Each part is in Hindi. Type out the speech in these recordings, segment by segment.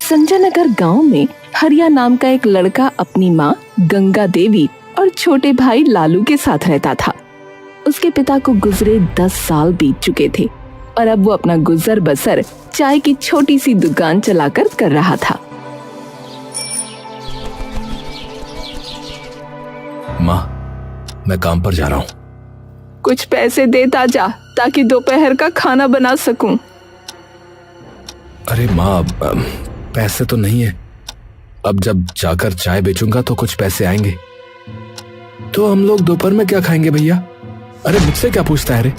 संजय नगर गांव में हरिया नाम का एक लड़का अपनी माँ गंगा देवी और छोटे भाई लालू के साथ रहता था। उसके पिता को गुजरे 10 साल बीत चुके थे और अब वो अपना गुजर बसर चाय की छोटी सी दुकान चलाकर कर रहा था। माँ, मैं काम पर जा रहा हूँ। कुछ पैसे देता जा ताकि दोपहर का खाना बना सकूं। अरे माँ, पैसे तो नहीं है। अब जब जाकर चाय बेचूंगा तो कुछ पैसे आएंगे। तो हम लोग दोपहर में क्या खाएंगे भैया? अरे मुझसे क्या पूछता है रे?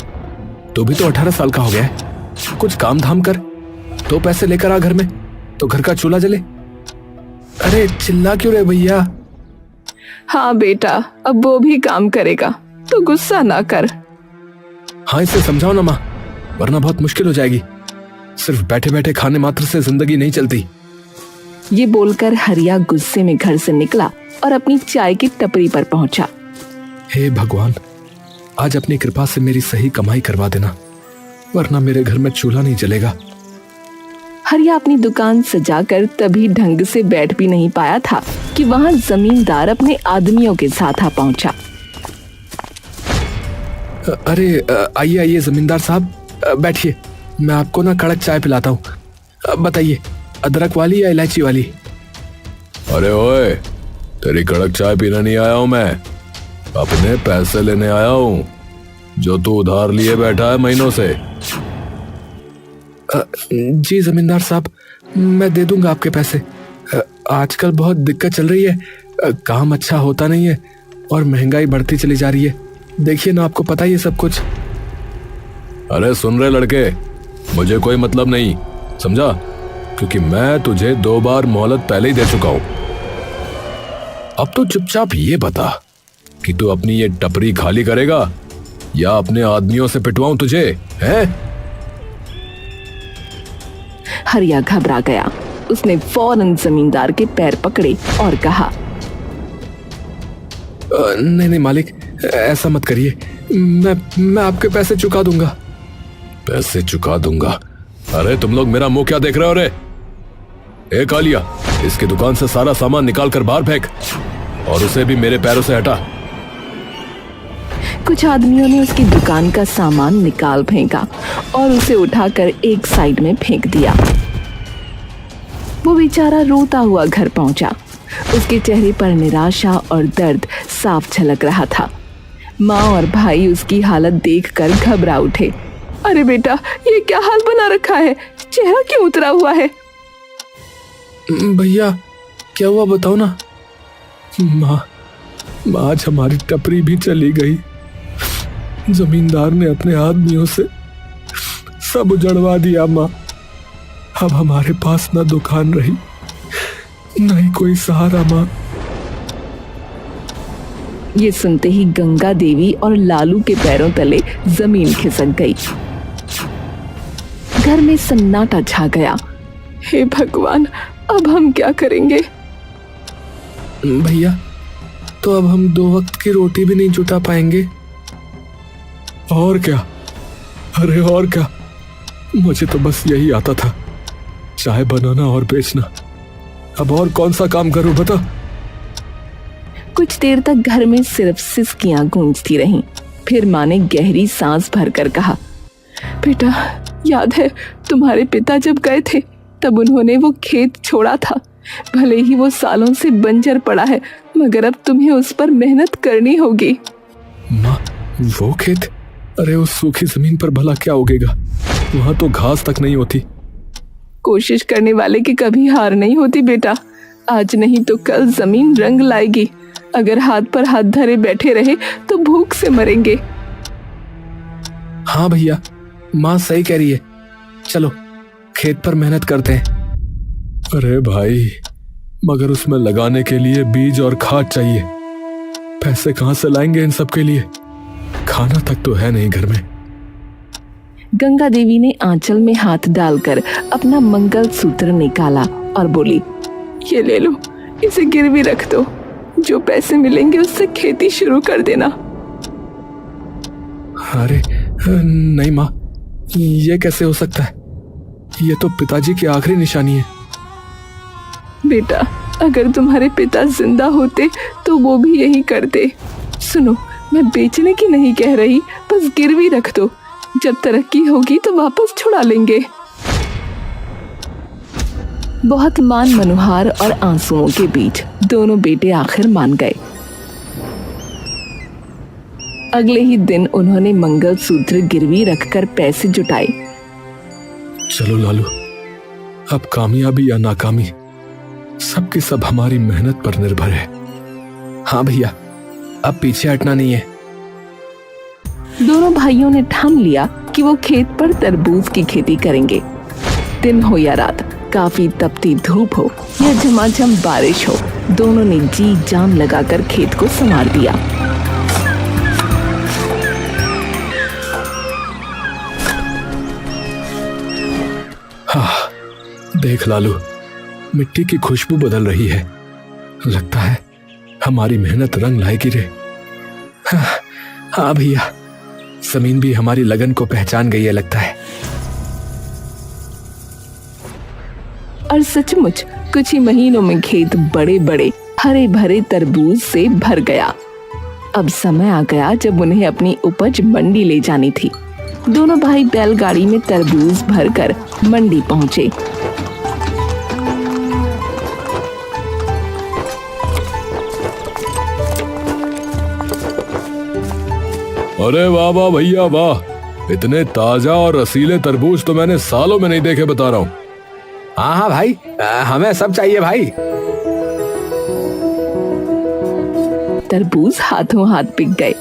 तू भी तो 18 साल का हो गया है। कुछ काम धाम कर तो पैसे लेकर आ घर में, तो घर का चूल्हा जले। अरे चिल्ला क्यों रे भैया? हाँ बेटा, अब वो भी काम करेगा तो गुस्सा ना कर। हाँ, इसे समझाओ ना माँ, वरना बहुत मुश्किल हो जाएगी। सिर्फ बैठे बैठे खाने मात्र से जिंदगी नहीं चलती। ये बोलकर हरिया गुस्से में घर से निकला और अपनी चाय की टपरी पर पहुंचा। हे भगवान, आज अपनी कृपा से मेरी सही कमाई करवा देना, वरना मेरे घर में चूल्हा नहीं जलेगा। हरिया अपनी दुकान सजाकर तभी ढंग से बैठ भी नहीं पाया था कि वहां जमींदार अपने आदमियों के साथ आ पहुंचा। अरे आइए आइए जमींदार साहब, बैठिए। मैं आपको ना कड़क चाय पिलाता हूँ। बताइए, अदरक वाली या इलायची वाली? अरे ओए, तेरी कड़क चाय पीने नहीं आया हूँ मैं, अपने पैसे लेने आया हूँ जो तू उधार लिए बैठा है महीनों से। जी जमींदार साहब, मैं दे दूंगा आपके पैसे। आजकल बहुत दिक्कत चल रही है, काम अच्छा होता नहीं है और महंगाई बढ़ती चली जा रही है। देखिए ना, आपको पता ही है सब कुछ। अरे सुन रहे लड़के, मुझे कोई मतलब नहीं, समझा? क्योंकि मैं तुझे 2 बार मोहलत पहले ही दे चुका हूं। अब तो चुपचाप ये बता कि तू अपनी ये टपरी खाली करेगा या अपने आदमियों से पिटवाऊं तुझे, हैं? हरिया घबरा गया। उसने फौरन जमींदार के पैर पकड़े और कहा, नहीं नहीं मालिक, ऐसा मत करिए। मैं आपके पैसे चुका दूंगा। पैसे चुका दूंगा? अरे तुम लोग मेरा मुंह क्या देख रहे हो रे? ए कालिया, इसकी दुकान से सारा सामान निकाल कर बाहर फेंक और उसे भी मेरे पैरों से हटा। कुछ आदमियों ने उसकी दुकान का सामान निकाल फेंका और उसे उठाकर एक साइड में फेंक दिया। वो बेचारा रोता हुआ घर पहुंचा। उसके चेहरे पर निराशा और दर्द साफ झलक रहा था। माँ और भाई उसकी हालत देखकर घबरा उठे। अरे बेटा, ये क्या हाल बना रखा है? चेहरा क्यों उतरा हुआ है? भैया क्या हुआ बताओ ना। माँ, आज हमारी टपरी भी चली गई। जमींदार ने अपने आदमियों से सब उजड़वा दिया माँ। अब हमारे पास ना दुकान रही, नहीं कोई सहारा माँ। ये सुनते ही गंगा देवी और लालू के पैरों तले जमीन खिसक गई। घर में सन्नाटा छा गया। हे भगवान, अब हम क्या करेंगे? भैया, तो अब हम 2 वक्त की रोटी भी नहीं जुटा पाएंगे। और क्या? अरे और क्या, मुझे तो बस यही आता था, चाय बनाना और बेचना। अब और कौन सा काम करूं बता? कुछ देर तक घर में सिर्फ सिसकियां गूंजती रहीं। फिर माँ ने गहरी सांस भरकर कहा, बेटा, याद है तुम्हारे पिता जब गए थे तब उन्होंने वो खेत छोड़ा था। भले ही वो सालों से बंजर पड़ा है, मगर अब तुम्हें उस पर मेहनत करनी होगी। माँ, वो खेत? अरे उस सूखी जमीन पर भला क्या उगेगा? वहां तो घास तक नहीं होती। कोशिश करने वाले की कभी हार नहीं होती बेटा। आज नहीं तो कल जमीन रंग लाएगी। अगर हाथ पर हाथ धरे बैठे रहे तो भूख से मरेंगे। हाँ भैया, माँ सही कह रही है। चलो खेत पर मेहनत करते हैं। अरे भाई, मगर उसमें लगाने के लिए बीज और खाद चाहिए। पैसे कहाँ से लाएंगे इन सब के लिए? खाना तक तो है नहीं घर में। गंगा देवी ने आंचल में हाथ डालकर अपना मंगल सूत्र निकाला और बोली, ये ले लो, इसे गिरवी रख दो। जो पैसे मिलेंगे उससे खेती शुरू कर देना। अरे नहीं माँ, ये कैसे हो सकता है? ये तो पिताजी की आखिरी निशानी है। बेटा, अगर तुम्हारे पिता जिंदा होते तो वो भी यही करते। सुनो, मैं बेचने की नहीं कह रही, बस गिरवी रख दो। जब तरक्की होगी तो वापस छुड़ा लेंगे। बहुत मान मनोहार और आंसुओं के बीच दोनों बेटे आखिर मान गए। अगले ही दिन उन्होंने मंगलसूत्र गिरवी रखकर पैसे जुटाए। चलो लालू, अब कामयाबी या नाकामी सबकी सब हमारी मेहनत पर निर्भर है। हाँ भैया, अब पीछे हटना नहीं है। दोनों भाइयों ने ठान लिया कि वो खेत पर तरबूज की खेती करेंगे। दिन हो या रात, काफी तपती धूप हो या झमाझम बारिश हो, दोनों ने जी जान लगाकर खेत को संवार दिया। हाँ, देख लालू, मिट्टी की खुशबू बदल रही है। लगता है हमारी मेहनत रंग लाएगी रे। हाँ भैया, जमीन भी हमारी लगन को पहचान गई है लगता है। और सचमुच कुछ ही महीनों में खेत बड़े बड़े हरे भरे तरबूज से भर गया। अब समय आ गया जब उन्हें अपनी उपज मंडी ले जानी थी। दोनों भाई बैलगाड़ी में तरबूज भरकर मंडी पहुंचे। अरे वाह वाह भैया वाह, इतने ताजा और रसीले तरबूज तो मैंने सालों में नहीं देखे, बता रहा हूँ। हाँ हाँ भाई, हमें सब चाहिए भाई। तरबूज हाथों हाथ बिक गए।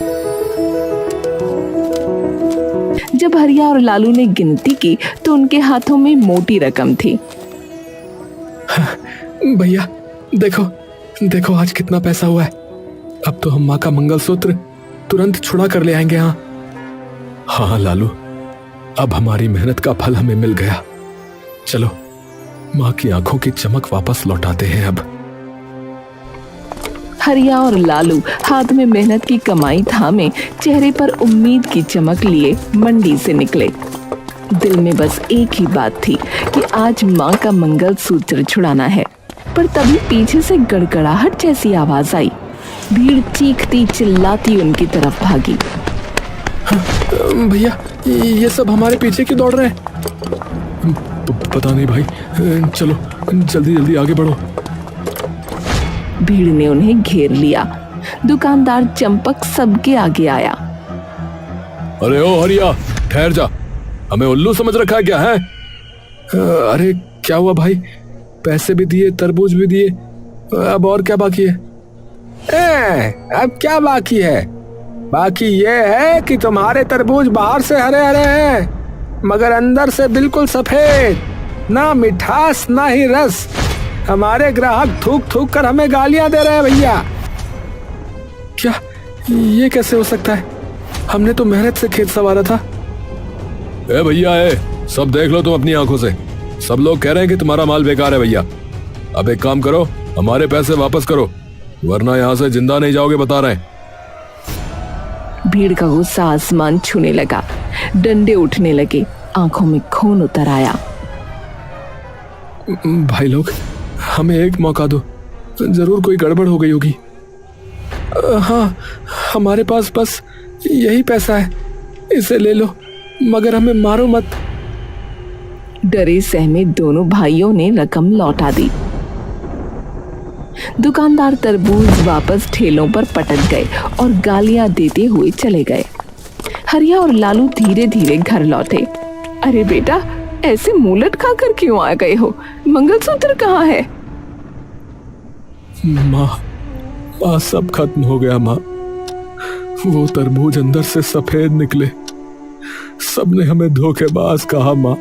जब हरिया और लालू ने गिनती की तो उनके हाथों में मोटी रकम थी। भैया देखो देखो, आज कितना पैसा हुआ है। अब तो हम माँ का मंगलसूत्र तुरंत छुड़ा कर ले आएंगे। हाँ लालू, अब हमारी मेहनत का फल हमें मिल गया। चलो माँ की आंखों की चमक वापस लौटाते हैं अब। हरिया और लालू हाथ में मेहनत की कमाई थामे, चेहरे पर उम्मीद की चमक लिए मंडी से निकले। दिल में बस एक ही बात थी कि आज माँ का मंगलसूत्र छुड़ाना है। पर तभी पीछे से गड़गड़ाहट जैसी आवाज आई। भीड़ चीखती चिल्लाती उनकी तरफ भागी। भैया, ये सब हमारे पीछे क्यों दौड़ रहे हैं? पता नहीं भाई, चलो जल्दी जल्दी आगे बढ़ो। भीड़ ने उन्हें घेर लिया। दुकानदार चंपक सबके आगे आया। अरे ओ हरिया, ठहर जा, हमें उल्लू समझ रखा है क्या है? अरे क्या हुआ भाई, पैसे भी दिए, तरबूज भी दिए, अब और क्या बाकी है? अब क्या बाकी है? बाकी ये है कि तुम्हारे तरबूज बाहर से हरे हरे हैं मगर अंदर से बिल्कुल सफेद, ना मिठास ना ही रस। हमारे ग्राहक थूक थूक कर हमें गालियां दे रहे हैं भैया। क्या ये कैसे हो सकता है? हमने तो मेहनत से खेत संवारा था। ए भैया, सब देख लो तुम अपनी आंखों से। सब लोग कह रहे हैं कि तुम्हारा माल बेकार है भैया। अब एक काम करो, हमारे पैसे वापस करो, वरना यहाँ से जिंदा नहीं जाओगे, बता रहे हैं। भीड़ का गुस्सा आसमान छूने लगा। डंडे उठने लगे, आंखों में खून उतर आया। भाई लोग, हमें एक मौका दो, जरूर कोई गड़बड़ हो गई होगी। हाँ, हमारे पास बस यही पैसा है, इसे ले लो, मगर हमें मारो मत। डरे सहमे दोनों भाइयों ने रकम लौटा दी। दुकानदार तरबूज वापस ठेलों पर पटक गए और गालियां देते हुए चले गए। हरिया और लालू धीरे धीरे घर लौटे। अरे बेटा, ऐसे मुंह लटका कर क्यों आ गए हो? मंगलसूत्र कहाँ है? माँ, सब खत्म हो गया माँ। वो तरबूज अंदर से सफेद निकले। सबने हमें धोखेबाज कहा माँ,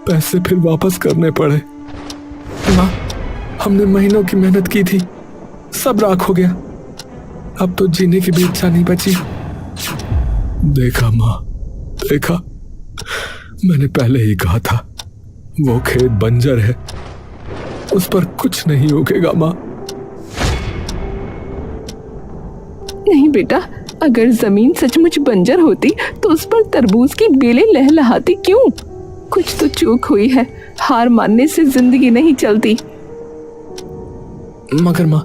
पैसे फिर वापस करने पड़े। माँ, हमने महीनों की मेहनत की थी, सब राख हो गया। अब तो जीने की भी इच्छा नहीं बची। देखा माँ, देखा, मैंने पहले ही कहा था, वो खेत बंजर है, उस पर कुछ नहीं उगेगा माँ। नहीं बेटा, अगर जमीन सचमुच बंजर होती तो उस पर तरबूज की बेलें लहलहाती क्यों? कुछ तो चूक हुई है, हार मानने से जिंदगी नहीं चलती। मगर माँ,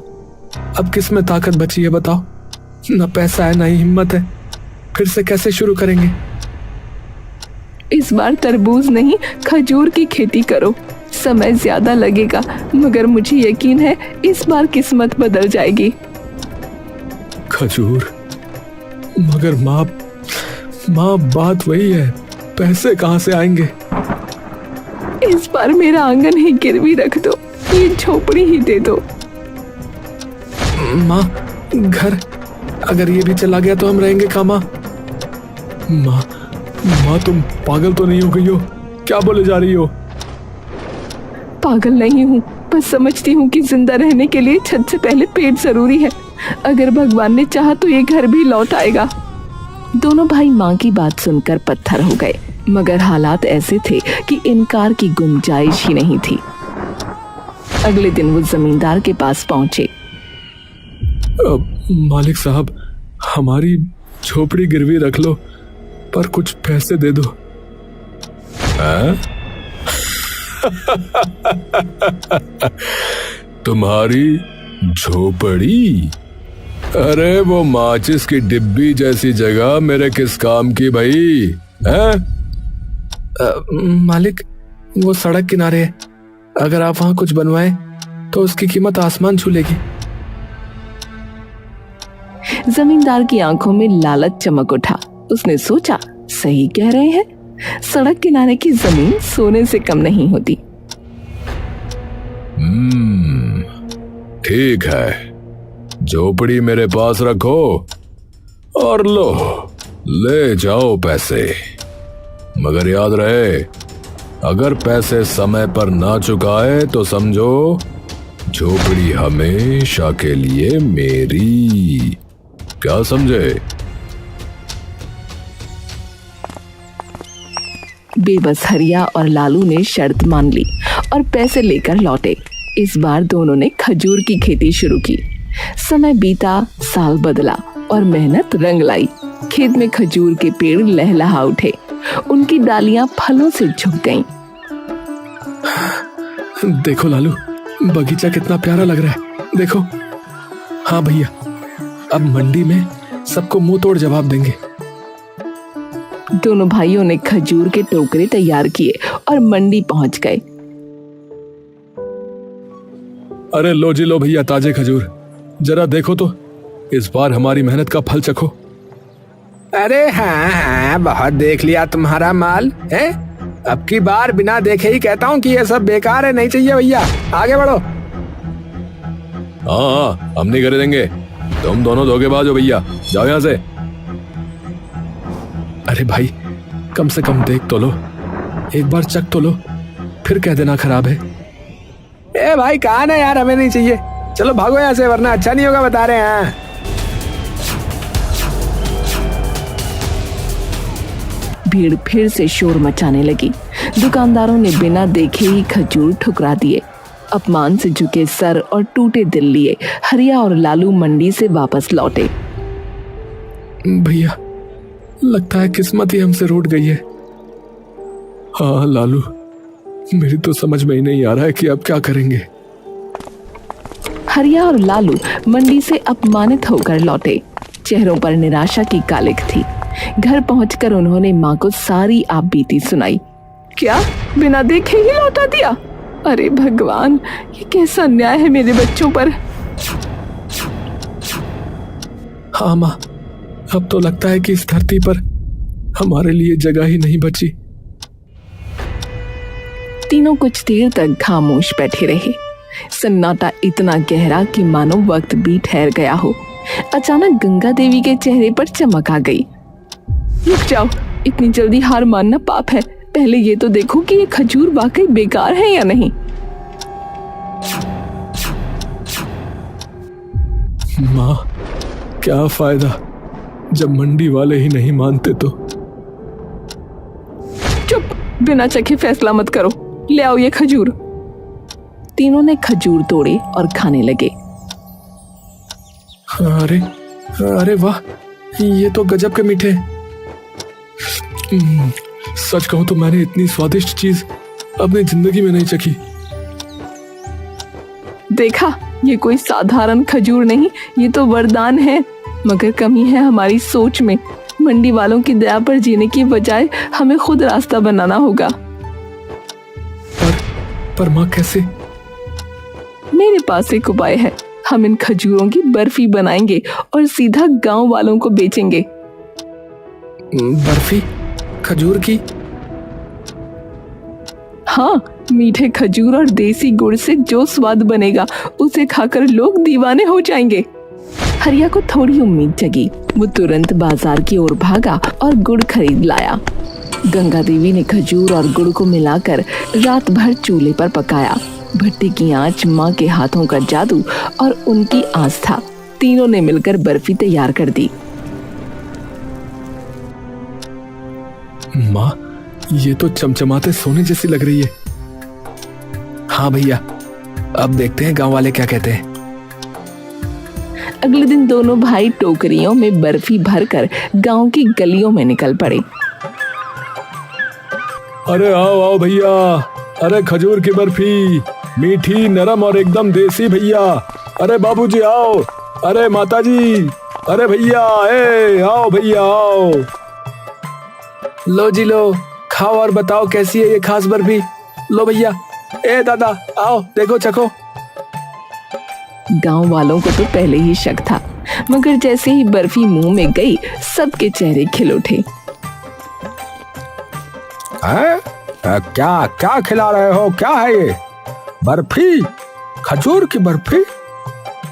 अब किस में ताकत बची है बताओ? ना पैसा है ना ही हिम्मत है। फिर से कैसे शुरू करेंगे? इस बार तरबूज नहीं, खजूर की खेती करो। समय ज्यादा लगेगा, मगर मुझे यकीन है इस बार किस्मत बदल जाएगी। खजूर? मगर माँ, बात वही है, पैसे कहाँ से आएंगे? इस बार मेरा आंगन ही गिरवी रख दो, ये झोपड़ी ही दे दो। माँ, घर अगर ये भी चला गया तो हम रहेंगे कहाँ माँ? माँ तुम पागल तो नहीं हो गई हो? क्या बोले जा रही हो? पागल नहीं हूँ, बस समझती हूँ कि जिंदा रहने के लिए छत से पहले पेट जरूरी है। अगर भगवान ने चाहा तो ये घर भी लौट आएगा। दोनों भाई माँ की बात सुनकर पत्थर हो गए, मगर हालात ऐसे थे कि इनकार की गुंजाइश ही नहीं थी। अगले दिन वो जमींदार के पास पहुंचे। मालिक साहब, हमारी झोपड़ी गिरवी रख लो, पर कुछ पैसे दे दो। तुम्हारी झोपड़ी? अरे वो माचिस की डिब्बी जैसी जगह मेरे किस काम की भाई? मालिक, वो सड़क किनारे है, अगर आप वहां कुछ बनवाएं तो उसकी कीमत आसमान छू लेगी। जमींदार की आंखों में लालच चमक उठा। उसने सोचा, सही कह रहे हैं, सड़क किनारे की जमीन सोने से कम नहीं होती। ठीक है, झोपड़ी मेरे पास रखो और लो, ले जाओ पैसे। मगर याद रहे, अगर पैसे समय पर ना चुकाए तो समझो झोपड़ी हमेशा के लिए मेरी। क्या समझे? बेबस हरिया और लालू ने शर्त मान ली और पैसे लेकर लौटे। इस बार दोनों ने खजूर की खेती शुरू की। समय बीता, साल बदला और मेहनत रंग लाई। खेत में खजूर के पेड़ लहलहा उठे, उनकी डालियां फलों से झुक गईं। देखो लालू, बगीचा कितना प्यारा लग रहा है, देखो। हाँ भैया, अब मंडी में सबको मुंह तोड़ जवाब देंगे। दोनों भाइयों ने खजूर के टोकरे तैयार किए और मंडी पहुंच गए। अरे लो जी लो भैया, ताजे खजूर, जरा देखो तो, इस बार हमारी मेहनत का फल चखो। अरे हाँ, बहुत देख लिया तुम्हारा माल है। अब की बार बिना देखे ही कहता हूँ कि ये सब बेकार है, नहीं चाहिए भैया, आगे बढ़ो। हाँ, हम नहीं करे देंगे, तुम दोनों धोखेबाज हो भैया, जाओ यहाँ से। अरे भाई, कम से कम देख तो लो, एक बार चख तो लो, फिर कह देना खराब है। ए भाई, कहाँ ना यार, हमें नहीं चाहिए, चलो भागो यहाँ से, वरना अच्छा नहीं होगा, बता रहे हैं। भीड़ फिर से शोर मचाने लगी। दुकानदारों ने बिना देखे ही खजूर ठुकरा दिए। अपमान से झुके सर और टूटे दिल लिए हरिया और लालू मंडी से वापस लौटे। भैया, लगता है किस्मत ही हमसे रूठ गई है। हाँ लालू, मेरी तो समझ में ही नहीं आ रहा है कि अब क्या करेंगे। हरिया और लालू मंडी से अपमानित होकर लौटे। चेहरों पर निराशा की कालिख थी। घर पहुंचकर उन्होंने माँ को सारी आप बीती सुनाई। क्या, बिना देखे ही लौटा दिया? अरे भगवान, ये कैसा अन्याय है मेरे बच्चों पर। हाँ माँ, अब तो लगता है कि इस धरती पर हमारे लिए जगह ही नहीं बची। तीनों कुछ देर तक खामोश बैठे रहे। सन्नाटा इतना गहरा कि मानो वक्त भी ठहर गया हो। अचानक गंगा देवी के चेहरे पर चमक आ गई। रुक जाओ, इतनी जल्दी हार मानना पाप है। पहले ये तो देखो कि ये खजूर वाकई बेकार है या नहीं। माँ, क्या फायदा जब मंडी वाले ही नहीं मानते तो। चुप, बिना चखे फैसला मत करो, ले आओ ये खजूर। तीनों ने खजूर तोड़े और खाने लगे। अरे अरे वाह, ये तो गजब के मीठे। सच कहूं तो मैंने इतनी स्वादिष्ट चीज अपनी जिंदगी में नहीं चखी। देखा, ये कोई साधारण खजूर नहीं, ये तो वरदान है। मगर कमी है हमारी सोच में। मंडी वालों की दया पर जीने की बजाय हमें खुद रास्ता बनाना होगा। पर माँ कैसे? मेरे पास एक उपाय है। हम इन खजूरों की बर्फी बनाएंगे और सीधा गांव वालों को बेचेंगे। बर्फी खजूर की? हाँ, मीठे खजूर और देसी गुड़ से जो स्वाद बनेगा उसे खाकर लोग दीवाने हो जाएंगे। हरिया को थोड़ी उम्मीद जगी। वो तुरंत बाजार की ओर भागा और गुड़ खरीद लाया। गंगा देवी ने खजूर और गुड़ को मिलाकर रात भर चूल्हे पर पकाया। भट्टी की आंच, माँ के हाथों का जादू और उनकी आस्था, तीनों ने मिलकर बर्फी तैयार कर दी। माँ, ये तो चमचमाते सोने जैसी लग रही है। हाँ भैया, अब देखते हैं गांव वाले क्या कहते हैं। अगले दिन दोनों भाई टोकरियों में बर्फी भरकर गांव की गलियों में निकल पड़े। अरे आओ आओ भैया, अरे खजूर की बर्फी, मीठी, नरम और एकदम देसी भैया। अरे बाबूजी आओ, अरे माताजी, अरे भैया, आओ भैया आओ। लो जी लो, खाओ और बताओ कैसी है ये खास बर्फी। लो भैया, दादा आओ देखो चखो। गांव वालों को तो पहले ही शक था, मगर जैसे ही बर्फी मुंह में गई सबके चेहरे खिल उठे। क्या क्या खिला रहे हो? क्या है ये? बर्फी? खजूर की बर्फी?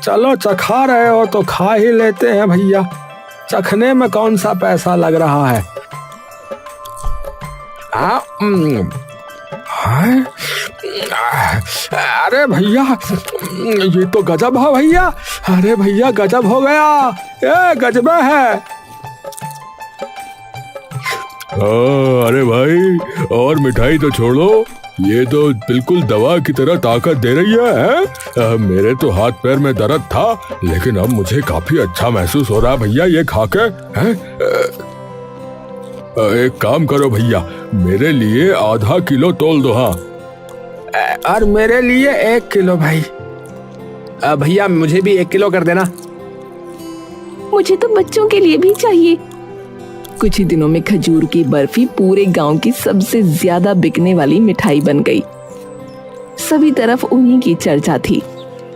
चलो चखा रहे हो तो खा ही लेते हैं भैया। चखने में कौन सा पैसा लग रहा है? अरे भैया, ये तो गजब है भैया। अरे भैया गजब हो गया, ये गजब है। अरे भाई, और मिठाई तो छोड़ो, ये तो बिल्कुल दवा की तरह ताकत दे रही है। मेरे तो हाथ पैर में दर्द था, लेकिन अब मुझे काफी अच्छा महसूस हो रहा है भैया ये खाकर। एक काम करो भैया, मेरे लिए आधा किलो तोल दो। हाँ, और मेरे लिए 1 किलो भाई। भैया मुझे भी 1 किलो कर देना। मुझे तो बच्चों के लिए भी चाहिए। कुछ ही दिनों में खजूर की बर्फी पूरे गांव की सबसे ज्यादा बिकने वाली मिठाई बन गई। सभी तरफ उन्हीं की चर्चा थी।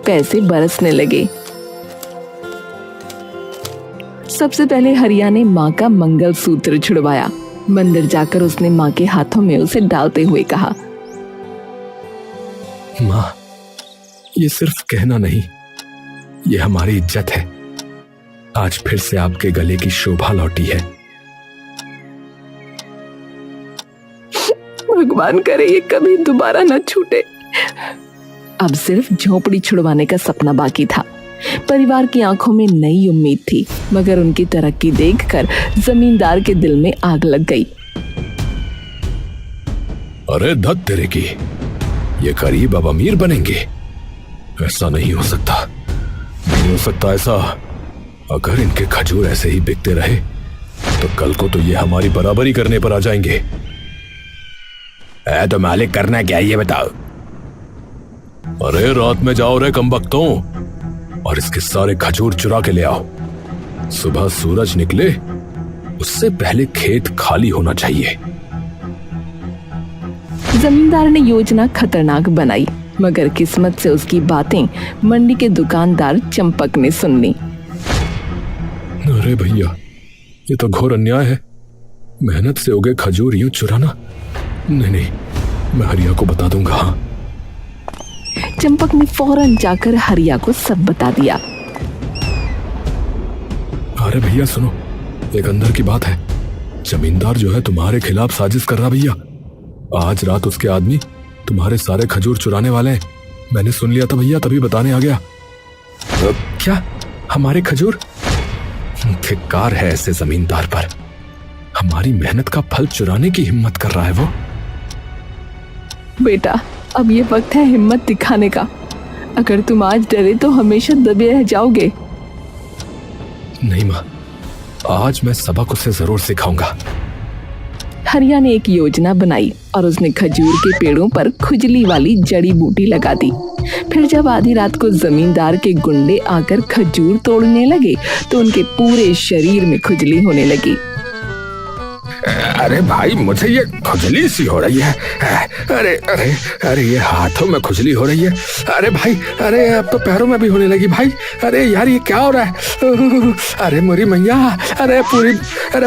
पैसे बरसने लगे। सबसे पहले हरिया ने माँ का मंगलसूत्र छुड़वाया। मंदिर जाकर उसने माँ के हाथों में उसे डालते हुए कहा, माँ, ये सिर्फ कहना नहीं, ये हमारी इज्जत है। आज फिर से आपके गले की शोभा लौटी है। भगवान करे ये कभी दोबारा न छूटे। अब सिर्फ झोपड़ी छुड़वाने का सपना बाकी था। परिवार की आंखों में नई उम्मीद थी, मगर उनकी तरक्की देखकर जमींदार के दिल में आग लग गई। अरे धत तेरे की, ये गरीब अब अमीर बनेंगे? ऐसा नहीं हो सकता, नहीं हो सकता ऐसा। अगर इनके खजूर ऐसे ही बिकते रहे तो कल को तो ये हमारी बराबरी करने पर आ जाएंगे। तो मालिक करना क्या ये बताओ? अरे रात में जाओ रे कमबख्तों, और इसके सारे खजूर चुरा के ले आओ। सुबह सूरज निकले उससे पहले खेत खाली होना चाहिए। जमींदार ने योजना खतरनाक बनाई, मगर किस्मत से उसकी बातें मंडी के दुकानदार चंपक ने सुन ली। अरे भैया, ये तो घोर अन्याय है। मेहनत से उगे खजूर यूं चुराना? नहीं, मैं हरिया को बता दूंगा। हाँ। चंपक ने फौरन जाकर हरिया को सब बता दिया। अरे भैया सुनो, एक अंदर की बात है। जमींदार जो है तुम्हारे खिलाफ साजिश कर रहा भैया। आज रात उसके आदमी तुम्हारे सारे खजूर चुराने वाले हैं। मैंने सुन लिया था भैया, तभी बताने आ गया। क्या? हमारे खजूर? धिक्कार है ऐसे जमींदार पर। हमारी मेहनत का फल चुराने की हिम्मत कर रहा है वो। बेटा, अब ये वक्त है हिम्मत दिखाने का। अगर तुम आज डरे तो हमेशा दबे रह जाओगे। नहीं माँ, आज मैं सबक उसे जरूर सिखाऊंगा। हरिया ने एक योजना बनाई और उसने खजूर के पेड़ों पर खुजली वाली जड़ी बूटी लगा दी। फिर जब आधी रात को जमींदार के गुंडे आकर खजूर तोड़ने लगे तो उनके पूरे शरीर में खुजली होने लगी। अरे भाई, मुझे ये खुजली सी हो रही है। अरे अरे अरे, ये हाथों में खुजली हो रही है। अरे भाई, अरे अब तो पैरों में भी होने लगी भाई। अरे यार, ये क्या हो रहा है? अरे मेरी मैया, अरे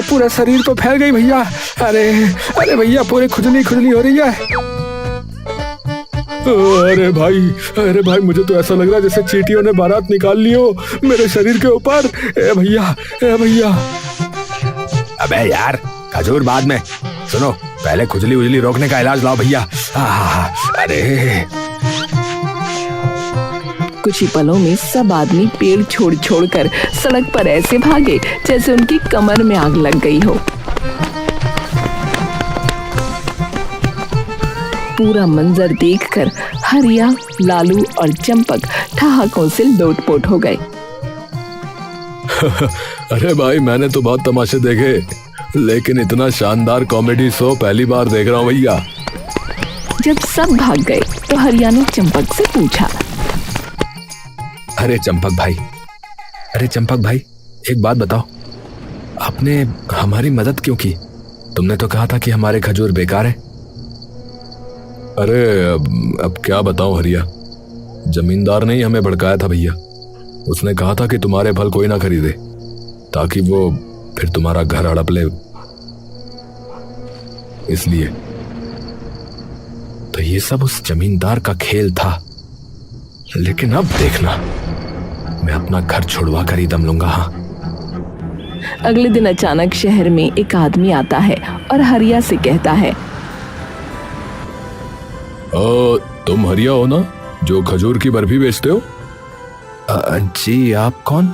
पूरा शरीर तो फैल गई भैया। अरे अरे भैया, पूरी खुजली खुजली हो रही है। अरे भाई, मुझे तो ऐसा लग रहा है जैसे चींटियों ने बारात निकाल ली हो मेरे शरीर के ऊपर। ए भैया। अबे यार, खजूर बाद में, सुनो, पहले खुजली उजली रोकने का इलाज लाओ भैया। अरे कुछ ही पलों में सब आदमी पेड़ छोड़ छोड़ कर सड़क पर ऐसे भागे जैसे उनकी कमर में आग लग गई हो। पूरा मंजर देखकर हरिया, लालू और चंपक ठहाकों से लोटपोट हो गए। अरे भाई, मैंने तो बहुत तमाशे देखे, लेकिन इतना शानदार कॉमेडी शो पहली बार देख रहा हूँ भैया। जब सब भाग गए तो हरिया ने चंपक से पूछा, अरे चंपक भाई, एक बात बताओ, आपने हमारी मदद क्यों की? तुमने तो कहा था कि हमारे खजूर बेकार है। अरे अब क्या बताऊं हरिया, जमींदार ने ही हमें भड़काया था भैया। उसने कहा था कि तुम्हारे फल कोई ना खरीदे, ताकि वो फिर तुम्हारा घर हड़प ले। इसलिए तो ये सब उस जमींदार का खेल था। लेकिन अब देखना, मैं अपना घर छुड़वा कर ही दम लूंगा। हाँ। अगले दिन अचानक शहर में एक आदमी आता है और हरिया से कहता है, तुम हरिया हो ना, जो खजूर की बर्फी बेचते हो? जी, आप कौन?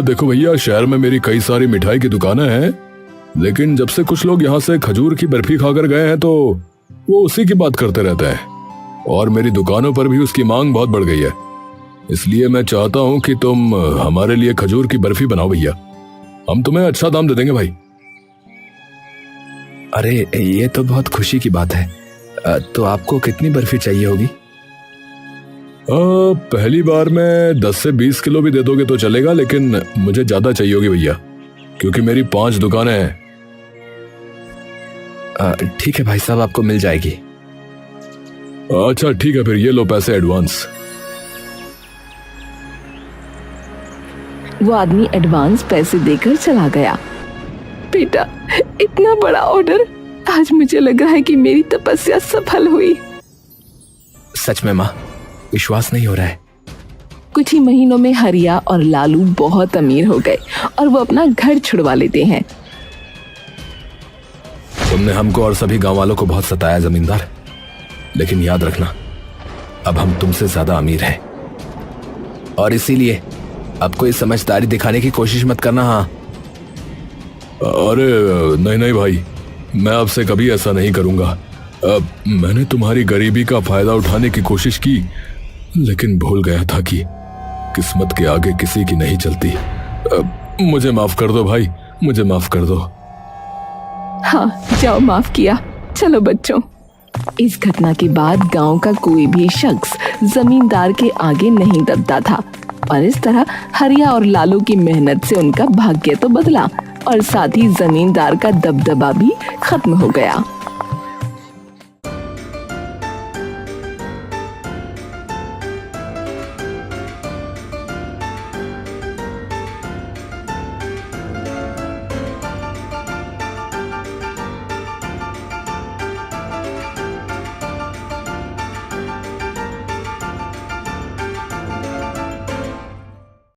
देखो भैया, शहर में मेरी कई सारी मिठाई की दुकानें हैं, लेकिन जब से कुछ लोग यहाँ से खजूर की बर्फी खाकर गए हैं तो वो उसी की बात करते रहते हैं, और मेरी दुकानों पर भी उसकी मांग बहुत बढ़ गई है। इसलिए मैं चाहता हूँ कि तुम हमारे लिए खजूर की बर्फी बनाओ भैया। हम तुम्हें अच्छा दाम दे देंगे भाई। अरे ये तो बहुत खुशी की बात है। तो आपको कितनी बर्फी चाहिए होगी? पहली बार में 10 से 20 किलो भी दे दोगे तो चलेगा, लेकिन मुझे ज्यादा चाहिए होगी भैया, क्योंकि मेरी 5 दुकानें हैं। ठीक है भाई साहब, आपको मिल जाएगी। अच्छा ठीक है, फिर ये लो पैसे एडवांस। वो आदमी एडवांस पैसे देकर चला गया। बेटा, इतना बड़ा ऑर्डर, आज मुझे लग रहा है कि मेरी तपस्या सफल हुई। सच में माँ, विश्वास नहीं हो रहा है। कुछ ही महीनों में हरिया और लालू बहुत अमीर हो गए और वो अपना घर छुड़वा लेते हैं। तुमने हमको और सभी गांव वालों को बहुत सताया जमींदार, लेकिन याद रखना, अब हम तुमसे ज्यादा अमीर हैं, और इसीलिए अब कोई समझदारी दिखाने की कोशिश मत करना। हाँ। अरे नहीं भाई, मैं आपसे कभी ऐसा नहीं करूंगा। मैंने तुम्हारी गरीबी का फायदा उठाने की कोशिश की, लेकिन भूल गया था कि किस्मत के आगे किसी की नहीं चलती। मुझे माफ कर दो भाई, मुझे माफ कर दो। हाँ, जाओ, माफ किया। चलो बच्चों। इस घटना के बाद गांव का कोई भी शख्स जमींदार के आगे नहीं दबता था, और इस तरह हरिया और लालू की मेहनत से उनका भाग्य तो बदला और साथ ही जमींदार का दबदबा भी खत्म हो गया।